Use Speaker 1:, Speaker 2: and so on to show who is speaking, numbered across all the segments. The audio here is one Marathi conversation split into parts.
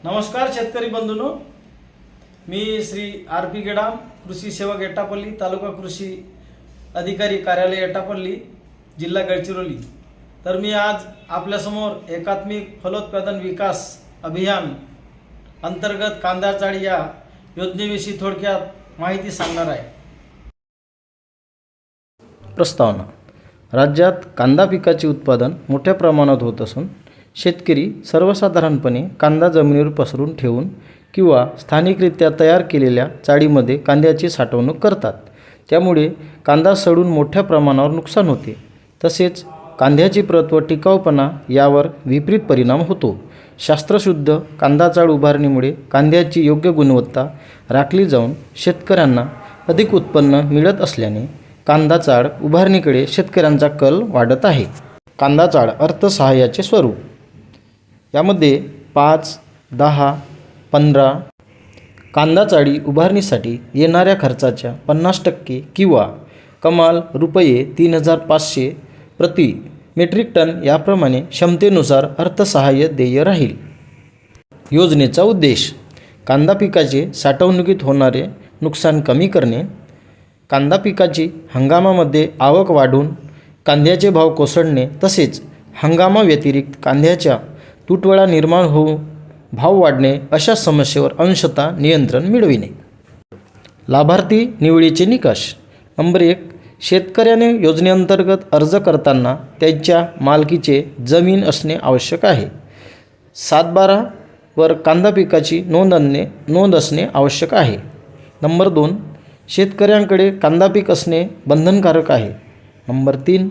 Speaker 1: नमस्कार शेतकरी बंधूंनो, मी श्री आर.पी. गेडाम, कृषी सेवक एटापल्ली, तालुका कृषी अधिकारी कार्यालय एटापल्ली, जिल्हा गडचिरोली। तर मी आज आपल्यासमोर एकात्मिक फलोत्पादन विकास अभियान अंतर्गत कांदा चाळी या योजनेविषयी थोडक्यात माहिती सांगणार आहे। प्रस्तावना: राज्यात कांदा पिकाचे उत्पादन मोठ्या प्रमाणात होत असून शेतकरी सर्वसाधारणपणे कांदा जमिनीवर पसरून ठेवून किंवा स्थानिकरित्या तयार केलेल्या चाळीमध्ये कांद्याची साठवणूक करतात। त्यामुळे कांदा सडून मोठ्या प्रमाणावर नुकसान होते, तसेच कांद्याची प्रत व टिकाऊपणा यावर विपरीत परिणाम होतो। शास्त्रशुद्ध कांदा चाळ उभारणीमुळे कांद्याची योग्य गुणवत्ता राखली जाऊन शेतकऱ्यांना अधिक उत्पन्न मिळत असल्याने कांदा चाळ उभारणीकडे शेतकऱ्यांचा कल वाढत आहे। कांदा चाळ अर्थसहाय्याचे स्वरूप: यामध्ये 5, 10, 15 कांदा चाळी उभारणीसाठी येणाऱ्या खर्चाच्या 50% किंवा कमाल रुपये 3,500 प्रति मेट्रिक टन याप्रमाणे क्षमतेनुसार अर्थसहाय्य देय राहील। योजनेचा उद्देश: कांदा पिकाचे साठवणुकीत होणारे नुकसान कमी करणे, कांदा पिकाची हंगामामध्ये आवक वाढून कांद्याचे भाव कोसळणे, तसेच हंगामाव्यतिरिक्त कांद्याच्या तुटवडा निर्माण होऊन भाव वाढणे अशा समस्येवर अंशतः नियंत्रण मिळविणे। लाभार्थी निवडीचे निकष: नंबर 1. शेतकऱ्याने योजनेअंतर्गत अर्ज करताना त्यांच्या मालकीचे जमीन असणे आवश्यक आहे। 7/12 वर कांदा पिकाची नोंद असणे आवश्यक आहे। नंबर 2. शेतकऱ्यांकडे कांदा पीक असणे बंधनकारक आहे। नंबर 3.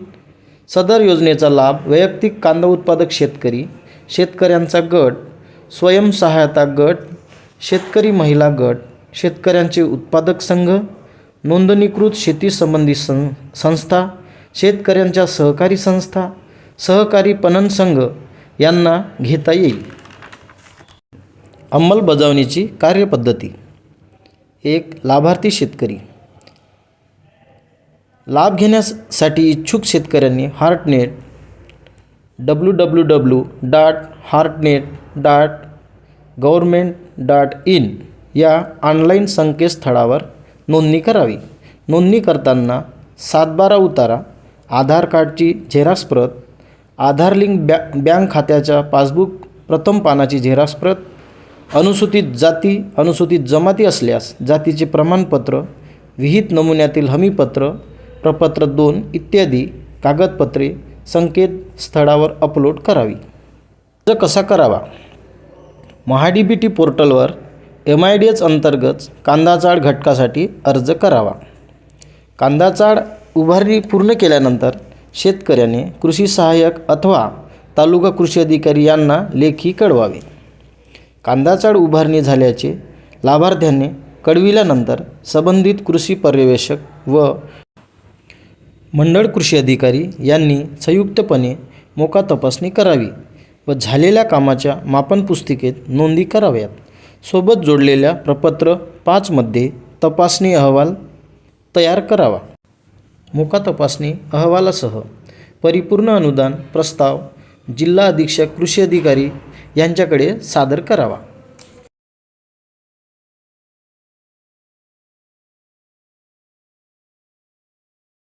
Speaker 1: सदर योजनेचा लाभ वैयक्तिक कांदा उत्पादक शेतकरी, शेतकऱ्यांचा गट, स्वयंसहायता गट, शेतकरी महिला गट, शेतकऱ्यांचे उत्पादक संघ, नोंदणीकृत शेती संबंधी संस्था, शेतकऱ्यांच्या सहकारी संस्था, सहकारी पणन संघ यांना घेता येईल। अंमलबजावणीची कार्यपद्धती: 1. लाभार्थी शेतकरी: लाभ घेण्यासाठी इच्छुक शेतकऱ्यांनी हार्टनेट www.heartnet.government.in या ऑनलाईन संकेतस्थळावर नोंदणी करावी। नोंदणी करताना 7/12 उतारा, आधार कार्डची झेरॉक्स प्रत, आधार लिंक बँक खात्याच्या पासबुक प्रथम पानाची झेरॉक्स प्रत, अनुसूचित जाती अनुसूचित जमाती असल्यास जातीचे प्रमाणपत्र, विहित नमुन्यातील हमीपत्र, प्रपत्र 2 इत्यादी कागदपत्रे संकेतस्थळावर अपलोड करावी। अर्ज कसा करावा? महाडीबीटी पोर्टलवर MIDS अंतर्गत कांदा चाळ घटकासाठी अर्ज करावा। कांदा चाळ उभारणी पूर्ण केल्यानंतर शेतकऱ्याने कृषी सहाय्यक अथवा तालुका कृषी अधिकारी यांना लेखी कळवावे। कांदा चाळ उभारणी झाल्याचे लाभार्थ्याने कळविल्यानंतर संबंधित कृषी पर्यवेक्षक व मंडळ कृषी अधिकारी यांनी संयुक्तपणे मोका तपासणी करावी व झालेल्या कामाच्या मापन पुस्तिकेत नोंदी कराव्यात। सोबत जोडलेल्या प्रपत्र 5 मध्ये तपासणी अहवाल तयार करावा। मोका तपासणी अहवालासह परिपूर्ण अनुदान प्रस्ताव जिल्हा अधीक्षक कृषी अधिकारी यांच्याकडे सादर करावा।